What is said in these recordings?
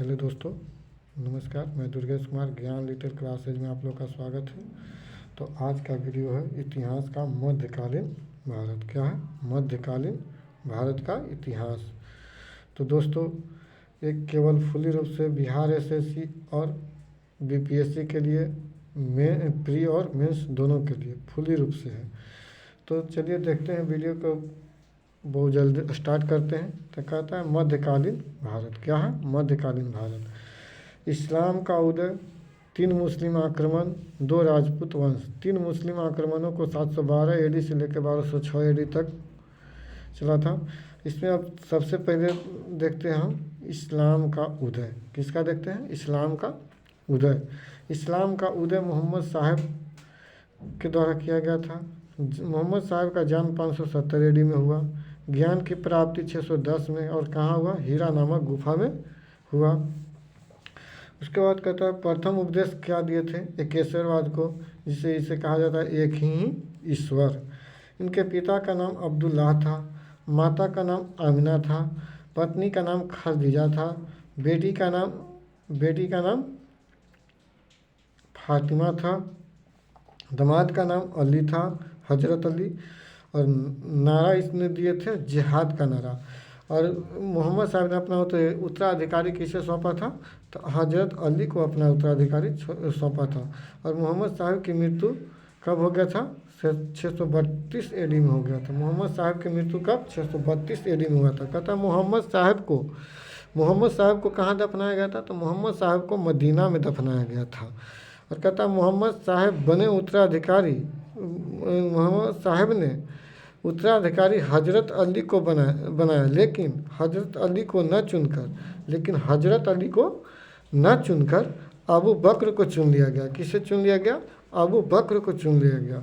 Hello दोस्तों, नमस्कार। मैं दुर्गेश कुमार ज्ञान लिटिल क्लासेज में आप लोग का स्वागत है। तो आज का वीडियो है इतिहास का मध्यकालीन भारत। क्या है? मध्यकालीन भारत का इतिहास। तो दोस्तों, एक केवल फुली रूप से बिहार एसएससी और बीपीएससी के लिए प्री और मेंस दोनों के लिए फुली रूप से है। तो चलिए देखते हैं वीडियो को, बहुत जल्दी स्टार्ट करते हैं। तो कहता है मध्यकालीन भारत। क्या है? मध्यकालीन भारत। इस्लाम का उदय, 3 मुस्लिम आक्रमण, 2 राजपूत वंश। 3 मुस्लिम आक्रमणों को 712 एडी से लेकर 1206 एडी तक चला था। इसमें अब सबसे पहले देखते हैं हम इस्लाम का उदय। किसका देखते हैं? इस्लाम का उदय। इस्लाम का उदय मोहम्मद साहब के द्वारा किया गया था। मोहम्मद साहब का जन्म 570 एडी में हुआ। ज्ञान की प्राप्ति 610 में, और कहाँ हुआ? हीरा नामक गुफा में हुआ। उसके बाद कहता है प्रथम उपदेश क्या दिए थे? एकेश्वरवाद को, जिसे इसे कहा जाता है एक ही ईश्वर। इनके पिता का नाम अब्दुल्लाह था, माता का नाम आमिना था, पत्नी का नाम खदीजा था, बेटी का नाम फातिमा था, दामाद का नाम अली था, हजरत अली। और नारा इसने दिए थे जिहाद का नारा। और मोहम्मद साहब ने अपना उत्तराधिकारी किसे सौंपा था? तो हजरत अली को अपना उत्तराधिकारी सौंपा था। और मोहम्मद साहब की मृत्यु कब हो गया था? 632 एडी में हो गया था। मोहम्मद साहब की मृत्यु कब? 632 एडी में हुआ था। कहता मोहम्मद साहब को कहाँ दफनाया गया था? तो मोहम्मद साहब को मदीना में दफनाया गया था। और कहता मोहम्मद साहब बने उत्तराधिकारी, मोहम्मद साहब ने उत्तराधिकारी हजरत अली को बनाया, लेकिन हजरत अली को न चुनकर अबू बकर को चुन लिया गया। किसे चुन लिया गया? अबू बकर को चुन लिया गया।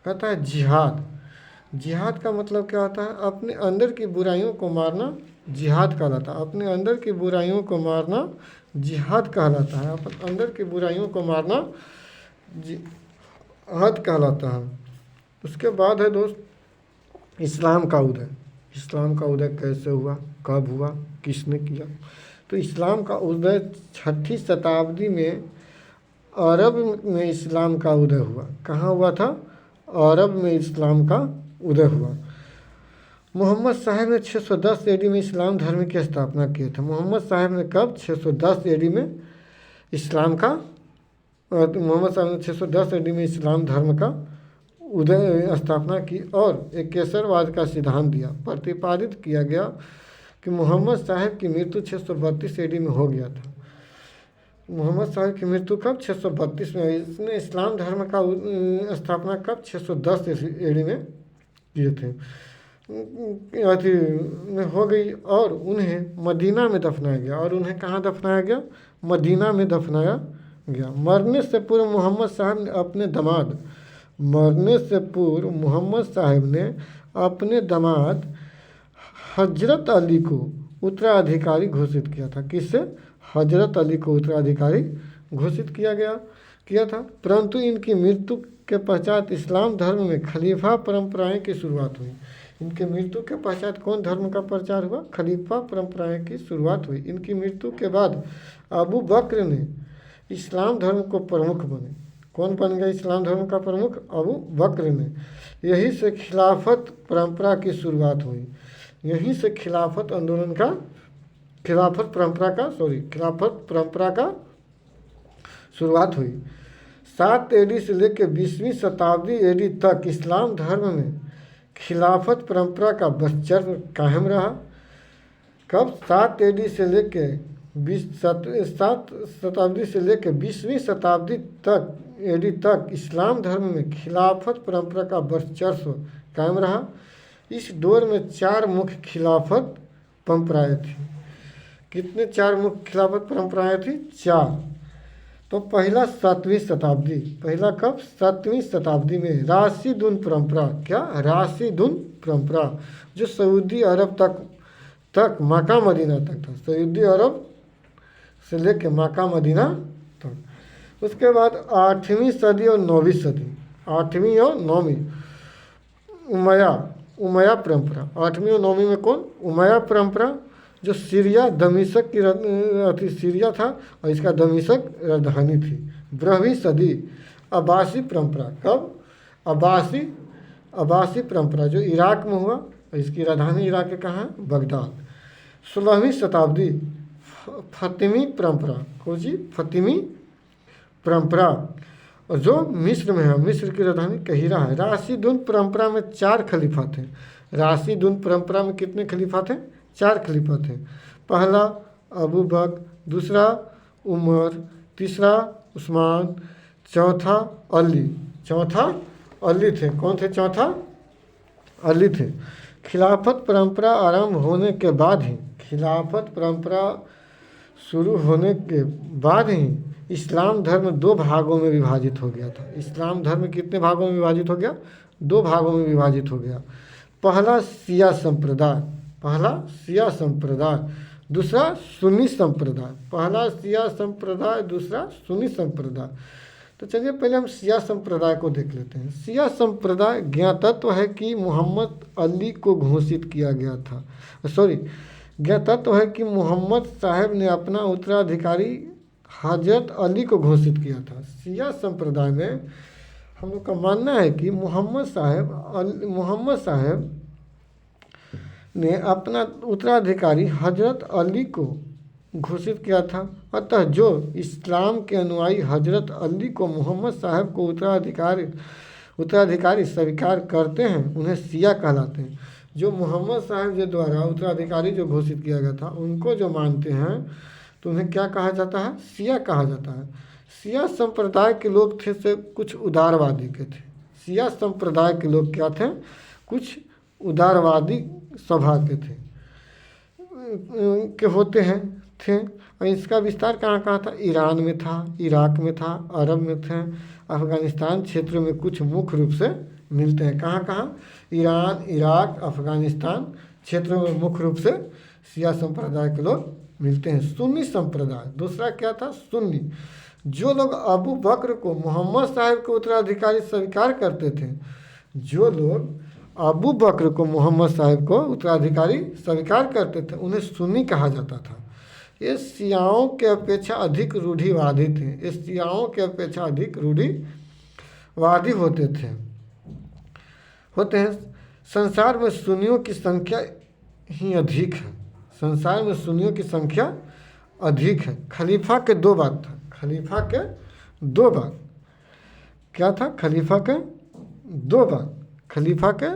कहता है जिहाद का मतलब क्या होता है? अपने अंदर की बुराइयों को मारना जिहाद कहलाता है। अपने अंदर की बुराइयों को मारना जिहाद कहलाता है। अपने अंदर की बुराइयों को मारना जिहाद कहलाता है। उसके बाद है दोस्त इस्लाम का उदय। इस्लाम का उदय कैसे हुआ, कब हुआ, किसने किया? तो इस्लाम का उदय 6ठी शताब्दी में अरब में इस्लाम का उदय हुआ। कहाँ हुआ था? अरब में इस्लाम का उदय हुआ। मोहम्मद साहब ने 610 एडी में इस्लाम धर्म की स्थापना की थी। मोहम्मद साहब ने कब? 610 एडी में इस्लाम धर्म का स्थापना की और एकेश्वरवाद का सिद्धांत दिया। प्रतिपादित किया गया कि मोहम्मद साहब की मृत्यु 632 एडी में हो गया था। मोहम्मद साहब की मृत्यु कब? 632 में। इसने इस्लाम धर्म का स्थापना कब? 610 एडी में किए थे में हो गई। और उन्हें मदीना में दफनाया गया। और उन्हें कहाँ दफनाया गया? मदीना में दफनाया गया। मरने से पूर्व मोहम्मद साहब ने अपने दामाद हजरत अली को उत्तराधिकारी घोषित किया था। किससे? हजरत अली को उत्तराधिकारी घोषित किया था। परंतु इनकी मृत्यु के पश्चात इस्लाम धर्म में खलीफा परंपराएं की शुरुआत हुई। इनके मृत्यु के पश्चात कौन धर्म का प्रचार हुआ? खलीफा परंपराएं की शुरुआत हुई। इनकी मृत्यु के बाद अबू बकर ने इस्लाम धर्म को प्रमुख बने। कौन बन गया इस्लाम धर्म का प्रमुख? अबू बकर ने। यहीं से खिलाफत परंपरा की शुरुआत हुई। यहीं से खिलाफत परंपरा का शुरुआत हुई। 7 एडी से लेकर 20वीं शताब्दी एडी तक इस्लाम धर्म में खिलाफत परंपरा का वर्चस्व कायम रहा। कब? 7 एडी से लेकर 20वीं शताब्दी एडी तक इस्लाम धर्म में खिलाफत परंपरा का वर्चस्व कायम रहा। इस दौर में 4 मुख्य खिलाफत परंपराएं थी। कितने? 4 मुख्य खिलाफत परंपराएं थी? 4। तो पहला 7वीं शताब्दी। पहला कब? 7वीं शताब्दी में राशिदुन परंपरा। क्या? राशिदुन परंपरा, जो सऊदी अरब तक मक्का मदीना तक था। सऊदी अरब से लेकर मक्का मदीना तक। उसके बाद 8वीं सदी और 9वीं सदी। 8वीं और 9वीं उमैया परंपरा। 8वीं और 9वीं में कौन? उमैया परंपरा, जो सीरिया दमिश्क की सीरिया था और इसका दमिश्क राजधानी थी। 12वीं सदी अब्बासी परंपरा, कब? अब्बासी परंपरा जो इराक में हुआ, इसकी राजधानी इराक के कहाँ है? बगदाद। 16वीं शताब्दी फतिमी परंपरा, कौन सी? फतिमी परंपरा, और जो मिस्र में है, मिस्र की राजधानी कहिरा है। राशिदुन परंपरा में 4 खलीफा थे। राशिदुन परंपरा में कितने खलीफा थे? 4 खलीफा थे। पहला अबू बकर, दूसरा उमर, तीसरा उस्मान, चौथा अली थे। कौन थे चौथा? अली थे। खिलाफत परंपरा आरंभ होने के बाद ही, खिलाफत परंपरा शुरू होने के बाद ही इस्लाम धर्म 2 भागों में विभाजित हो गया था। इस्लाम धर्म कितने भागों में विभाजित हो गया? 2 भागों में विभाजित हो गया। पहला शिया संप्रदाय, दूसरा सुन्नी संप्रदाय। पहला शिया संप्रदाय, दूसरा सुन्नी संप्रदाय। तो चलिए पहले हम शिया संप्रदाय को देख लेते हैं। शिया संप्रदाय ज्ञातत्व है कि मोहम्मद अली को घोषित किया गया था। ज्ञातत्व है कि मोहम्मद साहब ने अपना उत्तराधिकारी हजरत अली को घोषित किया था। शिया संप्रदाय में हम लोग का मानना है कि मोहम्मद साहब ने अपना उत्तराधिकारी हजरत अली को घोषित किया था। अतः जो इस्लाम के अनुयायी हजरत अली को मोहम्मद साहब को उत्तराधिकारी स्वीकार करते हैं उन्हें शिया कहलाते हैं। जो मोहम्मद साहब के द्वारा उत्तराधिकारी जो घोषित किया गया था उनको जो मानते हैं तो उन्हें क्या कहा जाता है? शिया कहा जाता है। शिया संप्रदाय के लोग थे से कुछ उदारवादी के थे। शिया संप्रदाय के लोग क्या थे? कुछ उदारवादी स्वभाव के थे। और इसका विस्तार कहाँ था? ईरान में था, इराक में था, अरब में थे, अफ़गानिस्तान क्षेत्र में कुछ मुख्य रूप से मिलते हैं। कहाँ? ईरान, इराक, अफ़गानिस्तान क्षेत्रों में मुख्य रूप से शिया संप्रदाय के लोग मिलते हैं। सुन्नी संप्रदाय, दूसरा क्या था? सुन्नी। जो लोग अबू बकर को मोहम्मद साहब के उत्तराधिकारी स्वीकार करते थे, जो लोग अबू बकर को मोहम्मद साहब को उत्तराधिकारी स्वीकार करते थे उन्हें सुन्नी कहा जाता था। ये शियाओं के अपेक्षा अधिक रूढ़िवादी थे। ये शियाओं के अपेक्षा अधिक रूढ़िवादी होते हैं। संसार में सुन्नियों की संख्या ही अधिक है। संसार में सुन्नियों की संख्या अधिक है। खलीफा के 2 बात था। खलीफा के 2 बात क्या था? खलीफा के 2 बात। खलीफा के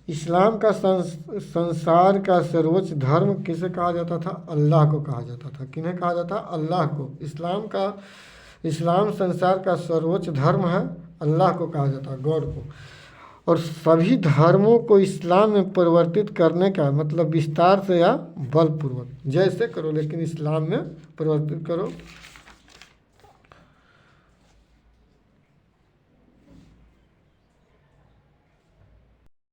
इस्लाम का संसार का सर्वोच्च धर्म किसे कहा जाता था? अल्लाह को कहा जाता था। किन्हें कहा जाता? अल्लाह को। इस्लाम संसार का सर्वोच्च धर्म है, अल्लाह को कहा जाता है, गॉड को। और सभी धर्मों को इस्लाम में परिवर्तित करने का मतलब विस्तार से या बलपूर्वक, जैसे करो लेकिन इस्लाम में परिवर्तित करो।